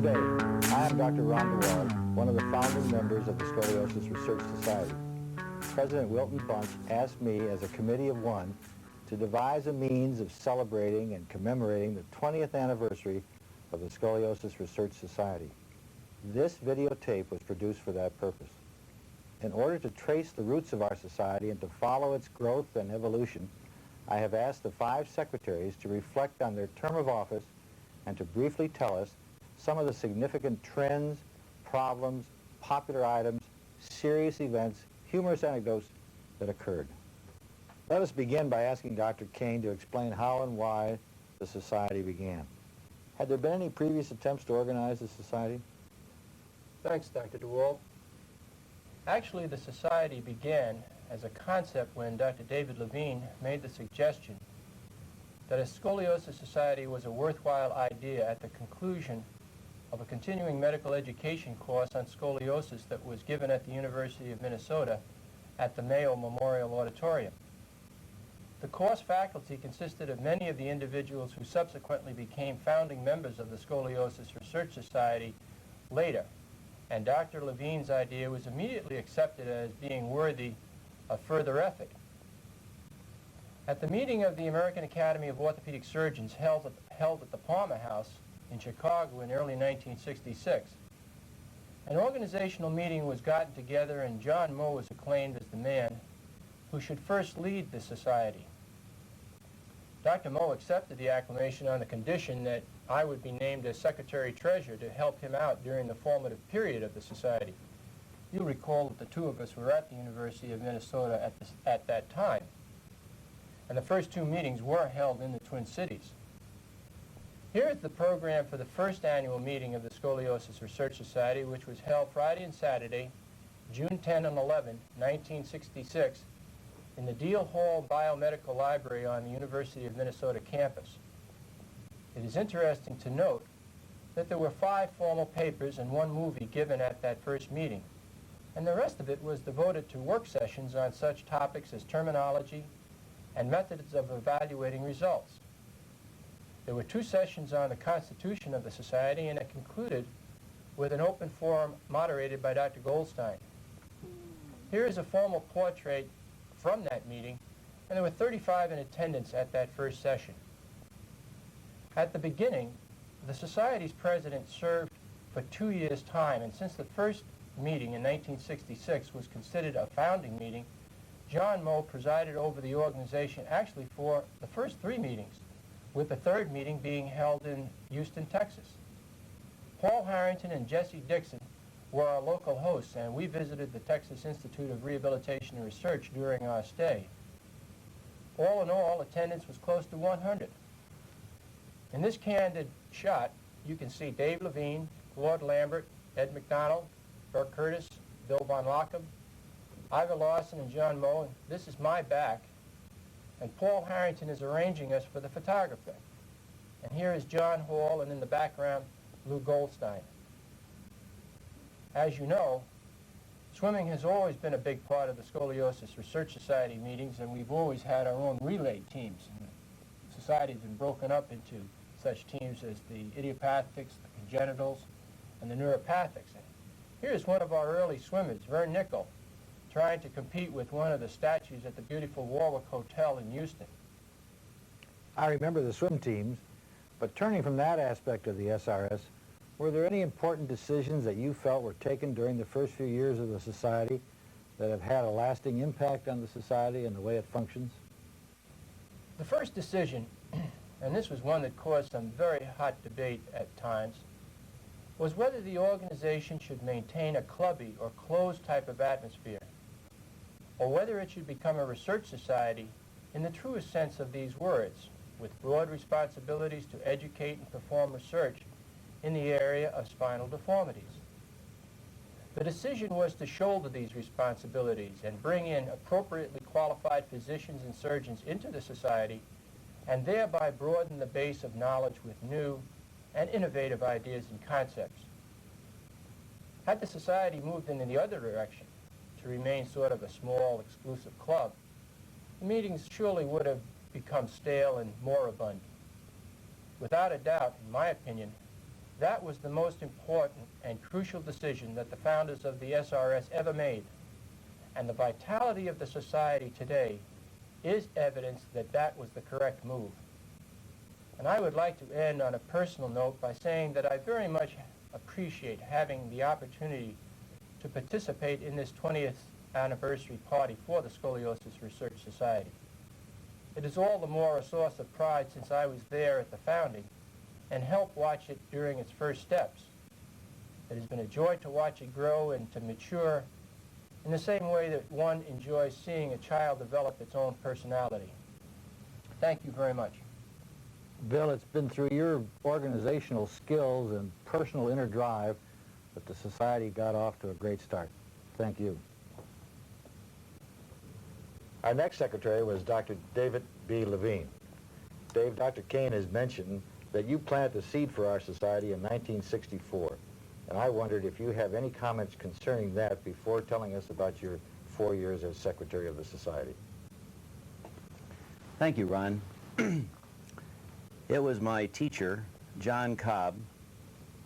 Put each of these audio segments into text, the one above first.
Today, I am Dr. Ronald L, one of the founding members of the Scoliosis Research Society. President Wilton H asked me as a committee of one to devise a means of celebrating and commemorating the 20th anniversary of the Scoliosis Research Society. This videotape was produced for that purpose. In order to trace the roots of our society and to follow its growth and evolution, I have asked the 5 secretaries to reflect on their term of office and to briefly tell us some of the significant trends, problems, popular items, serious events, humorous anecdotes that occurred. Let us begin by asking Dr. Kane to explain how and why the society began. Had there been any previous attempts to organize the society? Thanks, Dr. DeWald. Actually, the society began as a concept when Dr. David Levine made the suggestion that a scoliosis society was a worthwhile idea at the conclusion of a continuing medical education course on scoliosis that was given at the University of Minnesota at the Mayo Memorial Auditorium. The course faculty consisted of many of the individuals who subsequently became founding members of the Scoliosis Research Society later, and Dr. Levine's idea was immediately accepted as being worthy of further effort. At the meeting of the American Academy of Orthopedic Surgeons held at the Palmer House in Chicago in early 1966, an organizational meeting was gotten together, and John Moe was acclaimed as the man who should first lead the society. Dr. Moe accepted the acclamation on the condition that I would be named as Secretary-Treasurer to help him out during the formative period of the society. You'll recall that the two of us were at the University of Minnesota at that time, and the first 2 meetings were held in the Twin Cities. Here is the program for the first annual meeting of the Scoliosis Research Society, which was held Friday and Saturday, June 10 and 11, 1966, in the Deal Hall Biomedical Library on the University of Minnesota campus. It is interesting to note that there were 5 formal papers and 1 movie given at that first meeting, and the rest of it was devoted to work sessions on such topics as terminology and methods of evaluating results. There were 2 sessions on the Constitution of the Society, and it concluded with an open forum moderated by Dr. Goldstein. Here is a formal portrait from that meeting, and there were 35 in attendance at that first session. At the beginning, the Society's president served for 2 years' time, and since the first meeting in 1966 was considered a founding meeting, John Moe presided over the organization actually for the first 3 meetings, with the 3rd meeting being held in Houston, Texas. Paul Harrington and Jesse Dixon were our local hosts, and we visited the Texas Institute of Rehabilitation and Research during our stay. All in all, attendance was close to 100. In this candid shot, you can see Dave Levine, Claude Lambert, Ed McDonald, Burke Curtis, Bill Von Lockham, Ivor Lawson, and John Moe. This is my back, and Paul Harrington is arranging us for the photographer. And here is John Hall, and in the background, Lou Goldstein. As you know, swimming has always been a big part of the Scoliosis Research Society meetings, and we've always had our own relay teams. And the society's been broken up into such teams as the idiopathics, the congenitals, and the neuropathics. And here's one of our early swimmers, Vern Nickel, trying to compete with one of the statues at the beautiful Waugh Hotel in Houston. I remember the swim teams, but turning from that aspect of the SRS, were there any important decisions that you felt were taken during the first few years of the society that have had a lasting impact on the society and the way it functions? The first decision, and this was one that caused some very hot debate at times, was whether the organization should maintain a clubby or closed type of atmosphere, or whether it should become a research society in the truest sense of these words, with broad responsibilities to educate and perform research in the area of spinal deformities. The decision was to shoulder these responsibilities and bring in appropriately qualified physicians and surgeons into the society, and thereby broaden the base of knowledge with new and innovative ideas and concepts. Had the society moved in the other direction, to remain sort of a small, exclusive club, the meetings surely would have become stale and moribund. Without a doubt, in my opinion, That was the most important and crucial decision that the founders of the SRS ever made. And the vitality of the society today is evidence that that was the correct move. And I would like to end on a personal note by saying that I very much appreciate having the opportunity to participate in this 20th anniversary party for the Scoliosis Research Society. It is all the more a source of pride since I was there at the founding and helped watch it during its first steps. It has been a joy to watch it grow and to mature in the same way that one enjoys seeing a child develop its own personality. Thank you very much. Bill, it's been through your organizational skills and personal inner drive that the society got off to a great start. Thank you. Our next secretary was Dr. David B. Levine. Dave, Dr. Kane has mentioned that you planted the seed for our society in 1964, and I wondered if you have any comments concerning that before telling us about your 4 years as secretary of the society. Thank you, Ron. It was my teacher, John Cobb,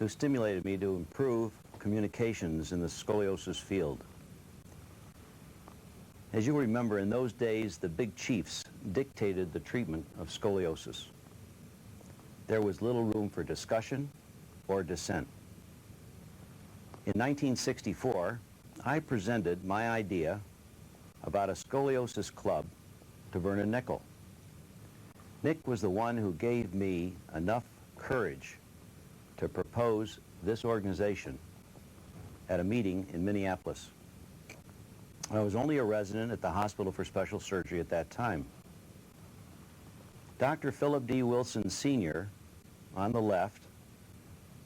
who stimulated me to improve communications in the scoliosis field. As you remember, in those days, the big chiefs dictated the treatment of scoliosis. There was little room for discussion or dissent. In 1964, I presented my idea about a scoliosis club to Vernon Nickel. Nick was the one who gave me enough courage to propose this organization at a meeting in Minneapolis. I was only a resident at the Hospital for Special Surgery at that time. Dr. Philip D. Wilson Sr., on the left,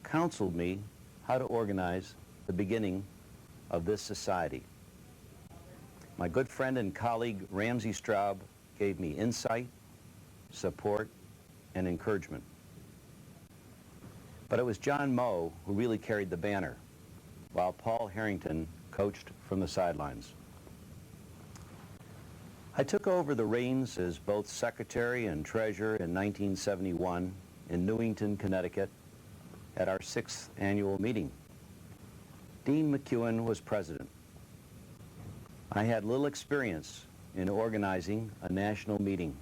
counseled me how to organize the beginning of this society. My good friend and colleague Ramsey Straub gave me insight, support, and encouragement. But it was John Moe who really carried the banner, while Paul Harrington coached from the sidelines. I took over the reins as both secretary and treasurer in 1971 in Newington, Connecticut, at our 6th annual meeting. Dean McEwen was president. I had little experience in organizing a national meeting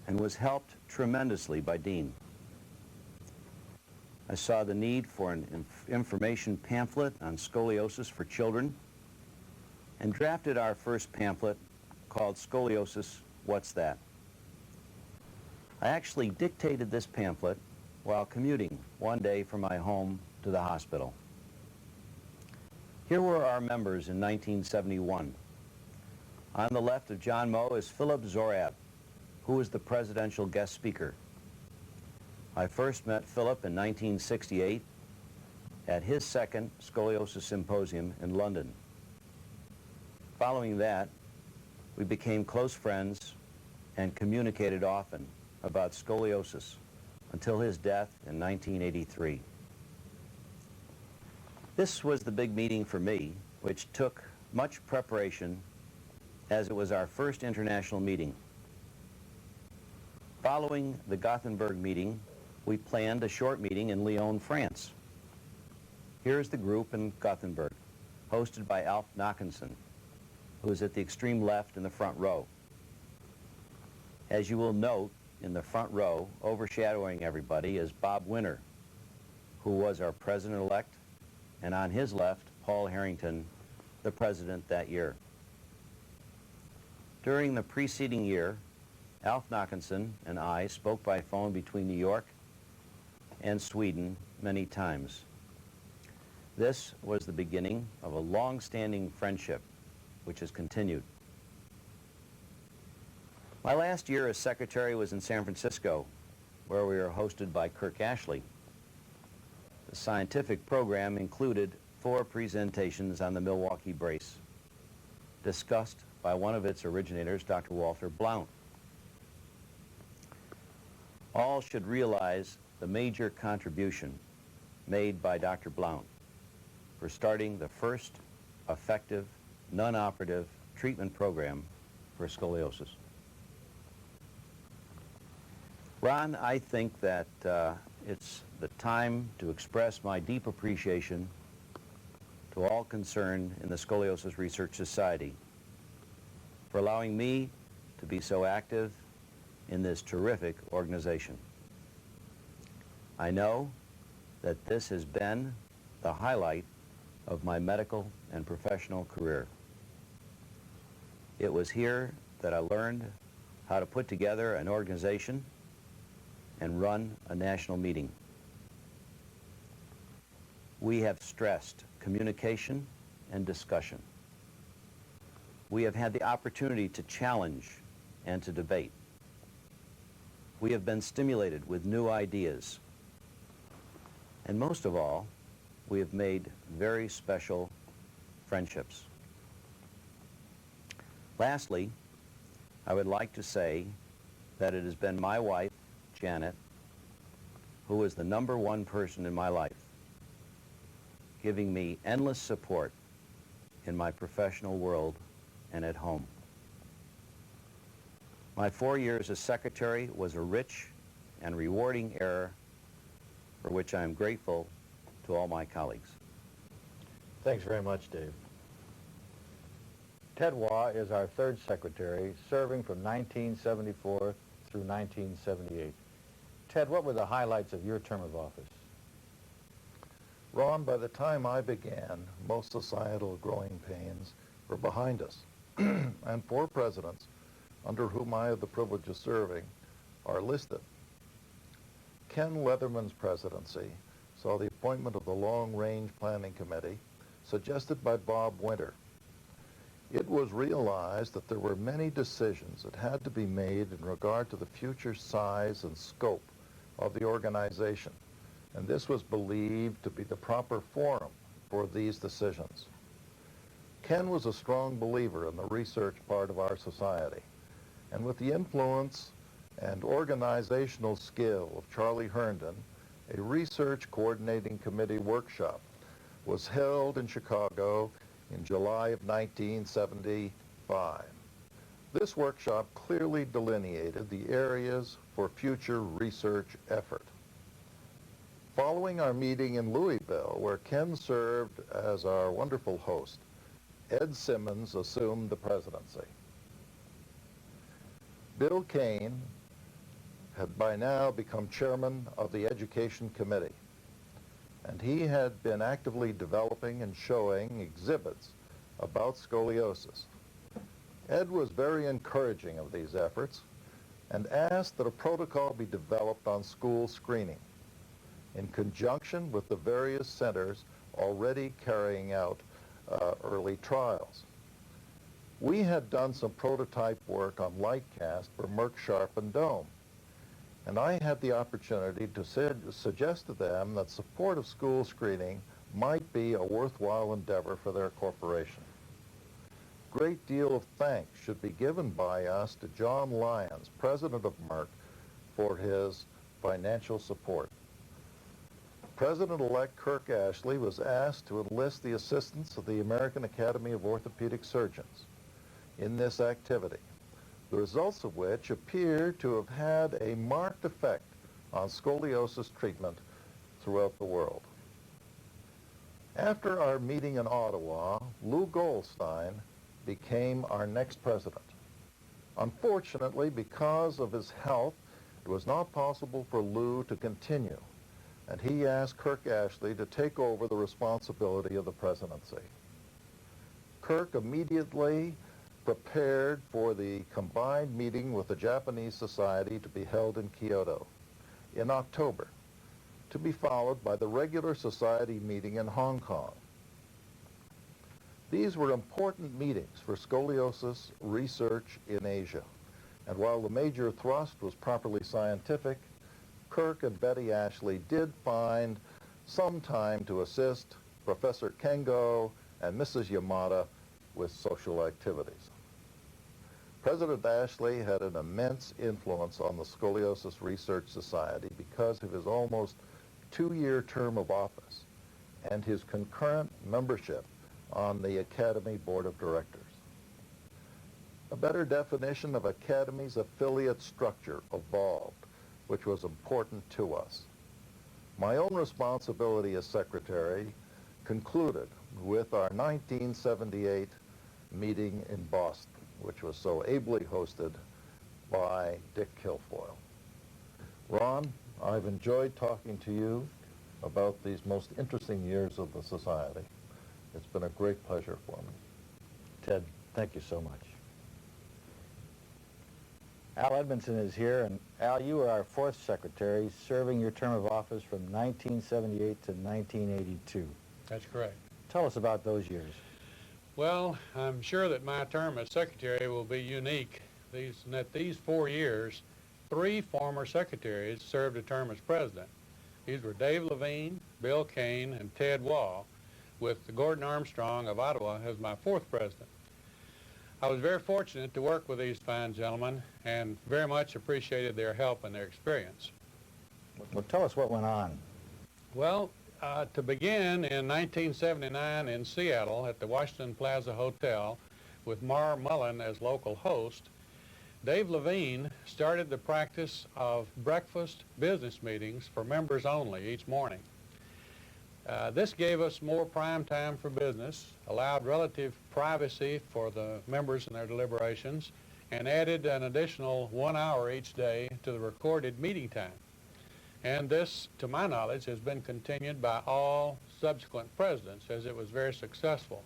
and was helped tremendously by Dean. I saw the need for an information pamphlet on scoliosis for children and drafted our first pamphlet called Scoliosis, What's That? I actually dictated this pamphlet while commuting one day from my home to the hospital. Here were our members in 1971. On the left of John Moe is Philip Zorab, who was the presidential guest speaker. I first met Philip in 1968 at his second scoliosis symposium in London. Following that, we became close friends and communicated often about scoliosis until his death in 1983. This was the big meeting for me, which took much preparation as it was our first international meeting. Following the Gothenburg meeting, we planned a short meeting in Lyon, France. Here's the group in Gothenburg, hosted by Alf Knockinson, who is at the extreme left in the front row. As you will note, in the front row, overshadowing everybody, is Bob Winter, who was our president-elect, and on his left, Paul Harrington, the president that year. During the preceding year, Alf Knockinson and I spoke by phone between New York and Sweden many times. This was the beginning of a long-standing friendship, which has continued. My last year as secretary was in San Francisco, where we were hosted by Kirk Ashley. The scientific program included 4 presentations on the Milwaukee brace, discussed by one of its originators, Dr. Walter Blount. All should realize the major contribution made by Dr. Blount for starting the first effective, non-operative treatment program for scoliosis. Ron, I think that it's the time to express my deep appreciation to all concerned in the Scoliosis Research Society for allowing me to be so active in this terrific organization. I know that this has been the highlight of my medical and professional career. It was here that I learned how to put together an organization and run a national meeting. We have stressed communication and discussion. We have had the opportunity to challenge and to debate. We have been stimulated with new ideas. And most of all, we have made very special friendships. Lastly, I would like to say that it has been my wife, Janet, who is the #1 person in my life, giving me endless support in my professional world and at home. My 4 years as secretary was a rich and rewarding era for which I am grateful to all my colleagues. Thanks very much, Dave. Ted Waugh is our third secretary, serving from 1974 through 1978. Ted, what were the highlights of your term of office? Ron, by the time I began, most societal growing pains were behind us. And 4 presidents, under whom I had the privilege of serving, are listed. Ken Leatherman's presidency saw the appointment of the Long Range Planning Committee, suggested by Bob Winter. It was realized that there were many decisions that had to be made in regard to the future size and scope of the organization, and this was believed to be the proper forum for these decisions. Ken was a strong believer in the research part of our society, and with the influence and organizational skill of Charlie Herndon, a research coordinating committee workshop was held in Chicago in July of 1975. This workshop clearly delineated the areas for future research effort. Following our meeting in Louisville, where Ken served as our wonderful host, Ed Simmons assumed the presidency. Bill Kane had by now become chairman of the Education Committee, and he had been actively developing and showing exhibits about scoliosis. Ed was very encouraging of these efforts and asked that a protocol be developed on school screening in conjunction with the various centers already carrying out early trials. We had done some prototype work on Lightcast for Merck Sharp and Dome, and I had the opportunity to suggest to them that support of school screening might be a worthwhile endeavor for their corporation. Great deal of thanks should be given by us to John Lyons, president of Merck, for his financial support. President-elect Kirk Ashley was asked to enlist the assistance of the American Academy of Orthopedic Surgeons in this activity, the results of which appear to have had a marked effect on scoliosis treatment throughout the world. After our meeting in Ottawa, Lou Goldstein became our next president. Unfortunately, because of his health, it was not possible for Lou to continue, and he asked Kirk Ashley to take over the responsibility of the presidency. Kirk immediately prepared for the combined meeting with the Japanese Society to be held in Kyoto in October, to be followed by the regular society meeting in Hong Kong. These were important meetings for scoliosis research in Asia, and while the major thrust was properly scientific, Kirk and Betty Ashley did find some time to assist Professor Kengo and Mrs. Yamada with social activities. President Ashley had an immense influence on the Scoliosis Research Society because of his almost 2-year term of office and his concurrent membership on the Academy Board of Directors. A better definition of Academy's affiliate structure evolved, which was important to us. My own responsibility as secretary concluded with our 1978 meeting in Boston, which was so ably hosted by Dick Kilfoyle. Ron, I've enjoyed talking to you about these most interesting years of the Society. It's been a great pleasure for me. Ted, thank you so much. Al Edmonson is here, and Al, you were our fourth secretary, serving your term of office from 1978 to 1982. That's correct. Tell us about those years. Well, I'm sure that my term as secretary will be unique. These 4 years, 3 former secretaries served a term as president. These were Dave Levine, Bill Kane, and Ted Waugh, with Gordon Armstrong of Ottawa as my 4th president. I was very fortunate to work with these fine gentlemen and very much appreciated their help and their experience. Well, tell us what went on. Well, to begin, in 1979 in Seattle at the Washington Plaza Hotel with Mar Mullen as local host, Dave Levine started the practice of breakfast business meetings for members only each morning. This gave us more prime time for business, allowed relative privacy for the members in their deliberations, and added an additional 1 hour each day to the recorded meeting time. And this, to my knowledge, has been continued by all subsequent presidents, as it was very successful.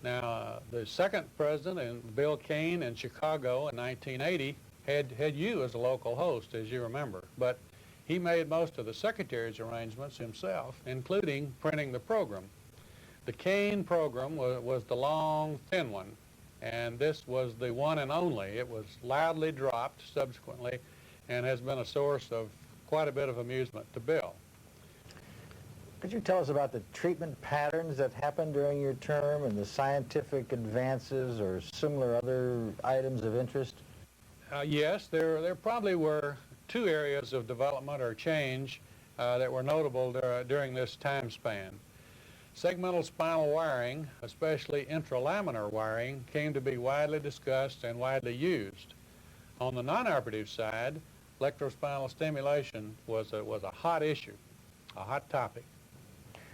Now, the second president, Bill Kane, in Chicago in 1980, had you as a local host, as you remember, but he made most of the secretary's arrangements himself, including printing the program. The Kane program was the long, thin one, and this was the one and only. It was loudly dropped subsequently and has been a source of quite a bit of amusement to Bill. Could you tell us about the treatment patterns that happened during your term and the scientific advances or similar other items of interest? Yes, there probably were 2 areas of development or change that were notable during this time span. Segmental spinal wiring, especially intralaminar wiring, came to be widely discussed and widely used. On the non-operative side, electrospinal stimulation was a hot issue, a hot topic.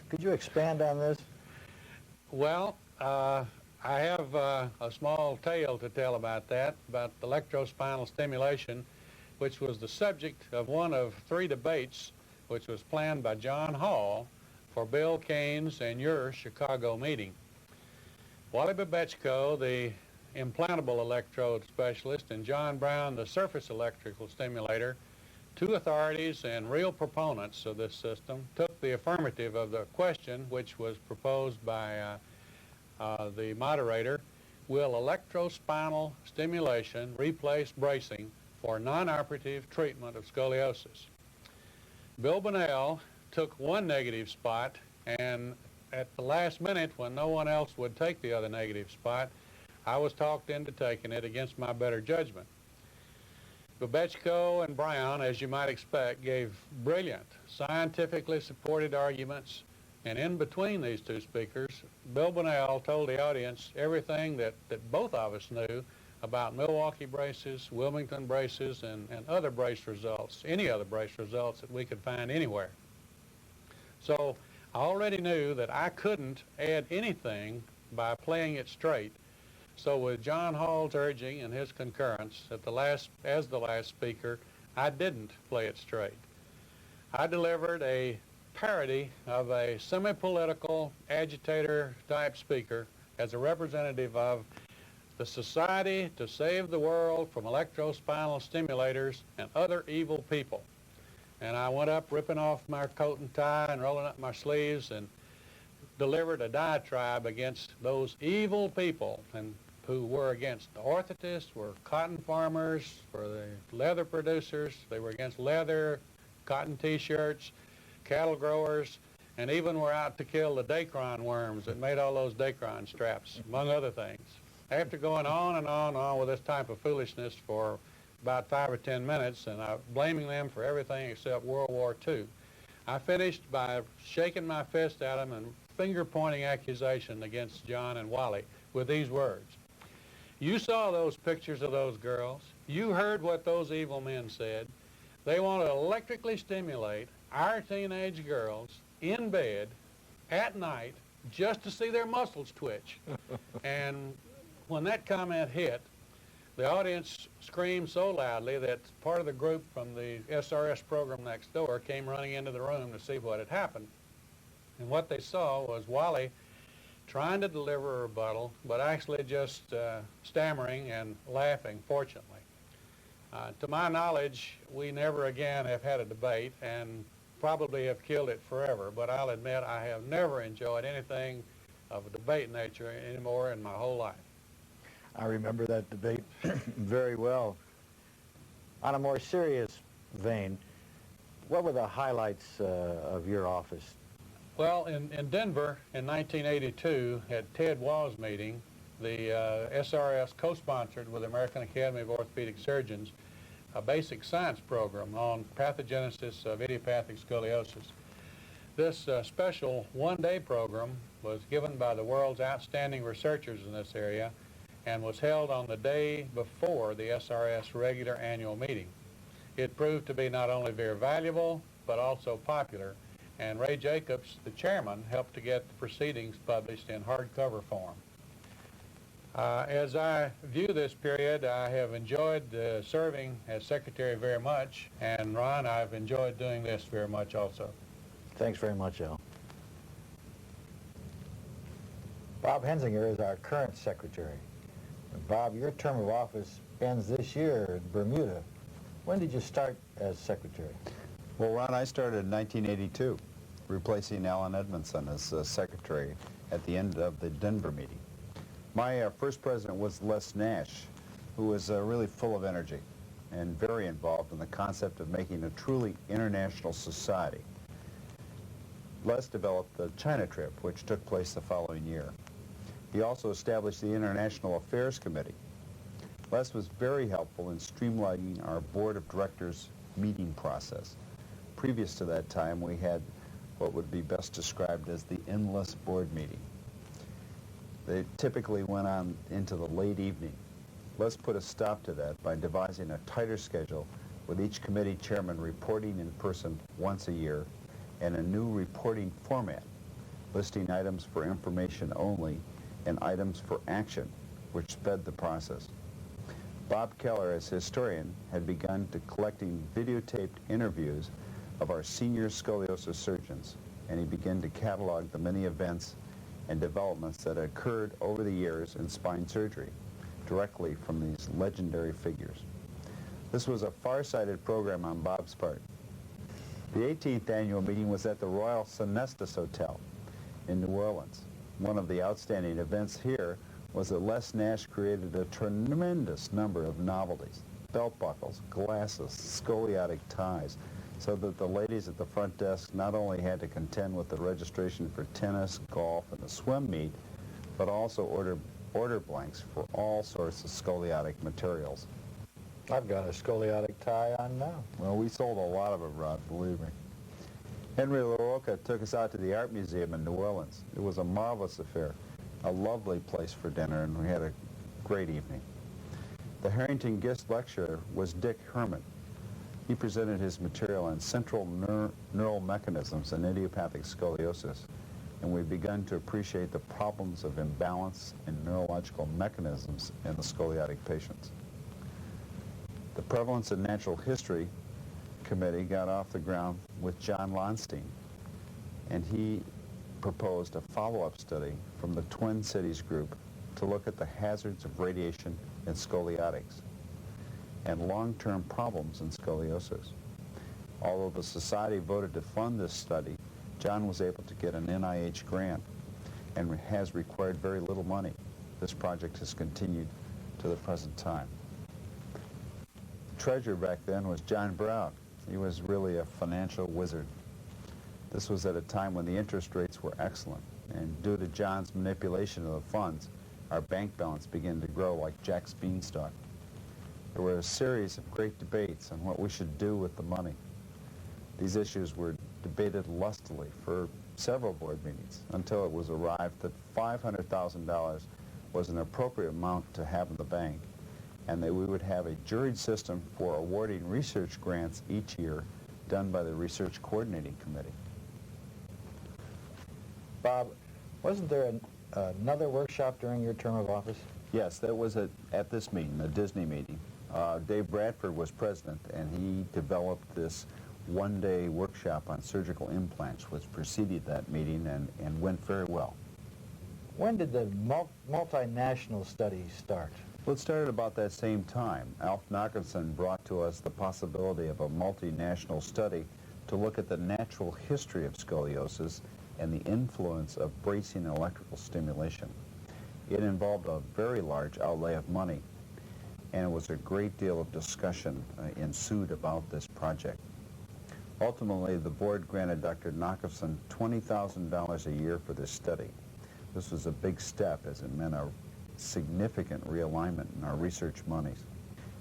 Could you expand on this? Well, I have a small tale to tell about that, about electrospinal stimulation, which was the subject of one of 3 debates which was planned by John Hall for Bill Kane's and your Chicago meeting. Wally Babechko, the implantable electrode specialist, and John Brown, the surface electrical stimulator, 2 authorities and real proponents of this system, took the affirmative of the question, which was proposed by the moderator: will electrospinal stimulation replace bracing for non-operative treatment of scoliosis? Bill Bonnell took one negative spot, and at the last minute, when no one else would take the other negative spot, I was talked into taking it against my better judgment. Babechko and Brown, as you might expect, gave brilliant, scientifically supported arguments, and in between these 2 speakers, Bill Bonnell told the audience everything that both of us knew about Milwaukee braces, Wilmington braces, and other brace results, any other brace results that we could find anywhere. So I already knew that I couldn't add anything by playing it straight. So with John Hall's urging and his concurrence, as the last speaker, I didn't play it straight. I delivered a parody of a semi-political agitator-type speaker as a representative of the Society to Save the World from Electrospinal Stimulators and Other Evil People. And I went up ripping off my coat and tie and rolling up my sleeves and delivered a diatribe against those evil people and who were against the orthotists, were cotton farmers, were the leather producers. They were against leather, cotton T-shirts, cattle growers, and even were out to kill the Dacron worms that made all those Dacron straps, among other things. After going on and on and on with this type of foolishness for about 5 or 10 minutes, and blaming them for everything except World War II, I finished by shaking my fist at them and finger-pointing accusation against John and Wally with these words: you saw those pictures of those girls. You heard what those evil men said. They want to electrically stimulate our teenage girls in bed at night just to see their muscles twitch. And when that comment hit, the audience screamed so loudly that part of the group from the SRS program next door came running into the room to see what had happened. And what they saw was Wally trying to deliver a rebuttal, but actually just stammering and laughing, fortunately. To my knowledge, we never again have had a debate and probably have killed it forever, but I'll admit I have never enjoyed anything of a debate nature anymore in my whole life. I remember that debate very well. On a more serious vein, what were the highlights of your office? Well, in Denver in 1982 at Ted Waugh's meeting, the SRS co-sponsored with the American Academy of Orthopedic Surgeons a basic science program on pathogenesis of idiopathic scoliosis. This special one-day program was given by the world's outstanding researchers in this area and was held on the day before the SRS regular annual meeting. It proved to be not only very valuable, but also popular, and Ray Jacobs, the chairman, helped to get the proceedings published in hardcover form. As I view this period, I have enjoyed serving as secretary very much, and Ron, I've enjoyed doing this very much also. Thanks very much, Al. Bob Hensinger is our current secretary. And Bob, your term of office ends this year in Bermuda. When did you start as secretary? Well, Ron, I started in 1982, replacing Alan Edmonson as secretary at the end of the Denver meeting. My first president was Les Nash, who was really full of energy and very involved in the concept of making a truly international society. Les developed the China trip, which took place the following year. He also established the International Affairs Committee. Les was very helpful in streamlining our board of directors meeting process. Previous to that time, we had what would be best described as the endless board meeting. They typically went on into the late evening. Les put a stop to that by devising a tighter schedule with each committee chairman reporting in person once a year and a new reporting format, listing items for information only and items for action, which sped the process. Bob Keller, as historian, had begun to collecting videotaped interviews of our senior scoliosis surgeons, and he began to catalog the many events and developments that had occurred over the years in spine surgery, directly from these legendary figures. This was a far-sighted program on Bob's part. The 18th annual meeting was at the Royal Sonestas Hotel in New Orleans. One of the outstanding events here was that Les Nash created a tremendous number of novelties, belt buckles, glasses, scoliotic ties, so that the ladies at the front desk not only had to contend with the registration for tennis, golf, and the swim meet, but also order blanks for all sorts of scoliotic materials. I've got a scoliotic tie on now. Well, we sold a lot of it, Rod, believe me. Henry LaRocca took us out to the Art Museum in New Orleans. It was a marvelous affair, a lovely place for dinner, and we had a great evening. The Harrington guest lecturer was Dick Herman. He presented his material on central neural mechanisms and idiopathic scoliosis, and we've begun to appreciate the problems of imbalance in neurological mechanisms in the scoliotic patients. The Prevalence and Natural History Committee got off the ground with John Lonstein, and he proposed a follow-up study from the Twin Cities group to look at the hazards of radiation in scoliotics and long-term problems in scoliosis. Although the society voted to fund this study, John was able to get an NIH grant and has required very little money. This project has continued to the present time. The treasurer back then was John Brown. He was really a financial wizard. This was at a time when the interest rates were excellent, and due to John's manipulation of the funds, our bank balance began to grow like Jack's beanstalk. There were a series of great debates on what we should do with the money. These issues were debated lustily for several board meetings until it was arrived that $500,000 was an appropriate amount to have in the bank, and that we would have a juried system for awarding research grants each year done by the Research Coordinating Committee. Bob, wasn't there another workshop during your term of office? Yes, that was at this meeting, the Disney meeting. Dave Bradford was president, and he developed this one-day workshop on surgical implants, which preceded that meeting and went very well. When did the multinational study start? Well, it started about that same time. Alf Nachmanson brought to us the possibility of a multinational study to look at the natural history of scoliosis and the influence of bracing and electrical stimulation. It involved a very large outlay of money, and it was a great deal of discussion ensued about this project. Ultimately, the board granted Dr. Nachmanson $20,000 a year for this study. This was a big step, as it meant a significant realignment in our research monies.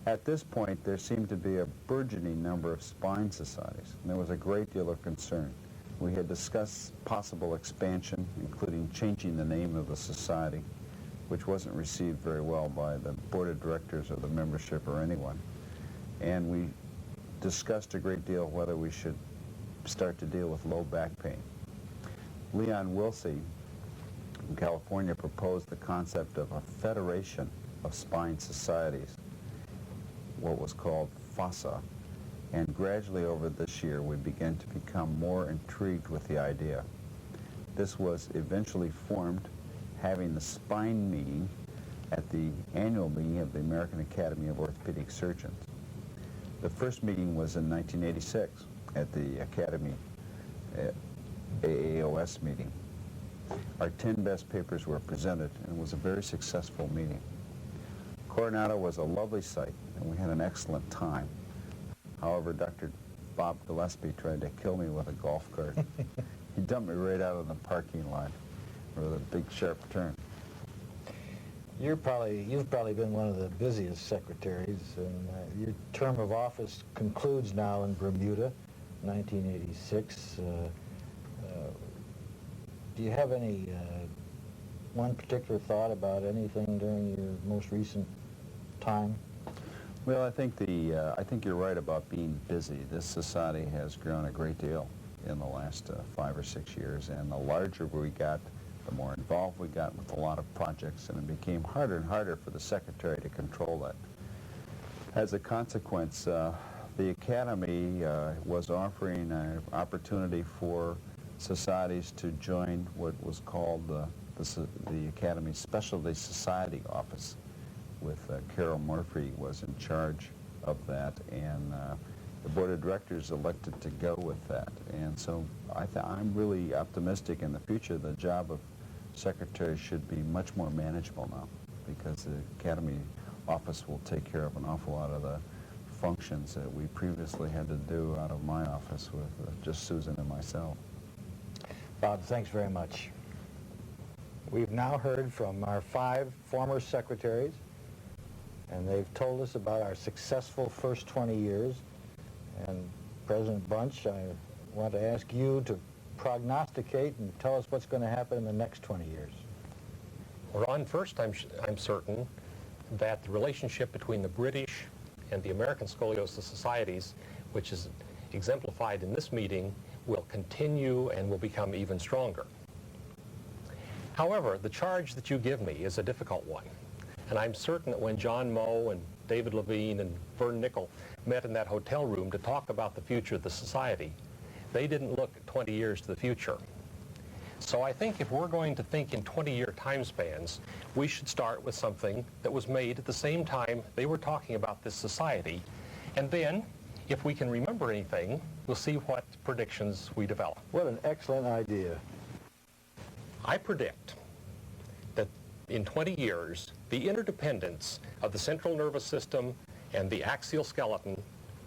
At this point, there seemed to be a burgeoning number of spine societies, and there was a great deal of concern. We had discussed possible expansion, including changing the name of the society, which wasn't received very well by the board of directors or the membership or anyone. And we discussed a great deal whether we should start to deal with low back pain. Leon Wilsey from California proposed the concept of a federation of spine societies, what was called FASA, and gradually over this year we began to become more intrigued with the idea. This was eventually formed having the spine meeting at the annual meeting of the American Academy of Orthopedic Surgeons. The first meeting was in 1986 at the Academy AAOS meeting. Our 10 best papers were presented, and it was a very successful meeting. Coronado was a lovely site, and we had an excellent time. However, Dr. Bob Gillespie tried to kill me with a golf cart. He dumped me right out of the parking lot with a big sharp turn. You've probably been one of the busiest secretaries, and your term of office concludes now in Bermuda, 1986. Do you have any one particular thought about anything during your most recent time? Well, I think you're right about being busy. This society has grown a great deal in the last 5 or 6 years, and the larger we got, the more involved we got with a lot of projects, and it became harder and harder for the secretary to control that. As a consequence, the Academy was offering an opportunity for societies to join what was called the Academy Specialty Society Office, with Carol Murphy was in charge of that, and the board of directors elected to go with that. And so I'm really optimistic in the future. The job of secretary should be much more manageable now, because the Academy office will take care of an awful lot of the functions that we previously had to do out of my office with just Susan and myself. Bob, thanks very much. We've now heard from our 5 former secretaries, and they've told us about our successful first 20 years. And President Bunch, I want to ask you to prognosticate and tell us what's going to happen in the next 20 years. Ron, first I'm certain that the relationship between the British and the American Scoliosis Societies, which is exemplified in this meeting, will continue and will become even stronger. However, the charge that you give me is a difficult one. And I'm certain that when John Moe and David Levine and Vern Nickel met in that hotel room to talk about the future of the society, they didn't look 20 years to the future. So I think if we're going to think in 20-year time spans, we should start with something that was made at the same time they were talking about this society. And then, if we can remember anything, we'll see what predictions we develop. What an excellent idea. I predict that in 20 years, the interdependence of the central nervous system and the axial skeleton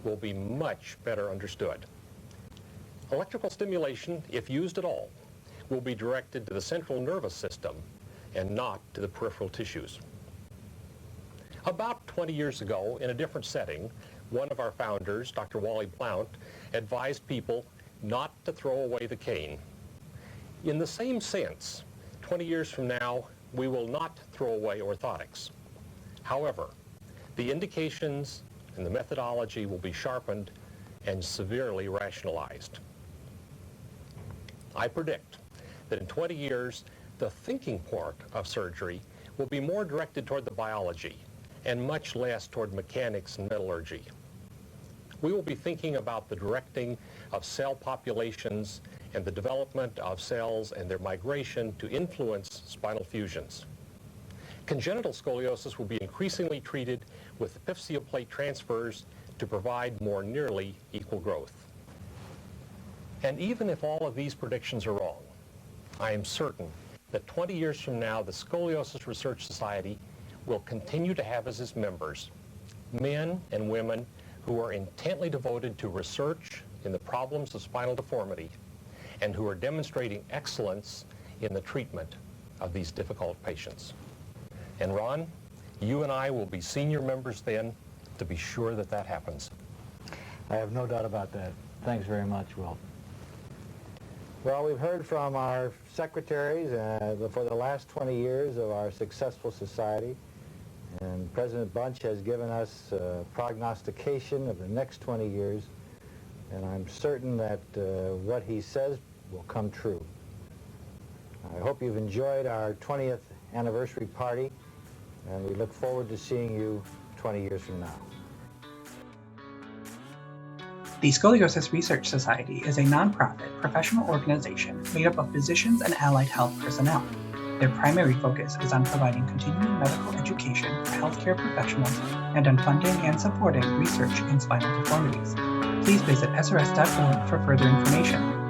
will be much better understood. Electrical stimulation, if used at all, will be directed to the central nervous system and not to the peripheral tissues. About 20 years ago, in a different setting, one of our founders, Dr. Wally Blount, advised people not to throw away the cane. In the same sense, 20 years from now, we will not throw away orthotics. However, the indications and the methodology will be sharpened, and severely rationalized. I predict that in 20 years, the thinking part of surgery will be more directed toward the biology and much less toward mechanics and metallurgy. We will be thinking about the directing of cell populations and the development of cells and their migration to influence spinal fusions. Congenital scoliosis will be increasingly treated with epiphyseal plate transfers to provide more nearly equal growth. And even if all of these predictions are wrong, I am certain that 20 years from now, the Scoliosis Research Society will continue to have as its members men and women who are intently devoted to research in the problems of spinal deformity and who are demonstrating excellence in the treatment of these difficult patients. And Ron, you and I will be senior members then to be sure that that happens. I have no doubt about that. Thanks very much, Will. Well, we've heard from our secretaries for the last 20 years of our successful society, and President Bunch has given us a prognostication of the next 20 years, and I'm certain that what he says will come true. I hope you've enjoyed our 20th anniversary party, and we look forward to seeing you 20 years from now. The Scoliosis Research Society is a nonprofit professional organization made up of physicians and allied health personnel. Their primary focus is on providing continuing medical education for healthcare professionals and on funding and supporting research in spinal deformities. Please visit srs.org for further information.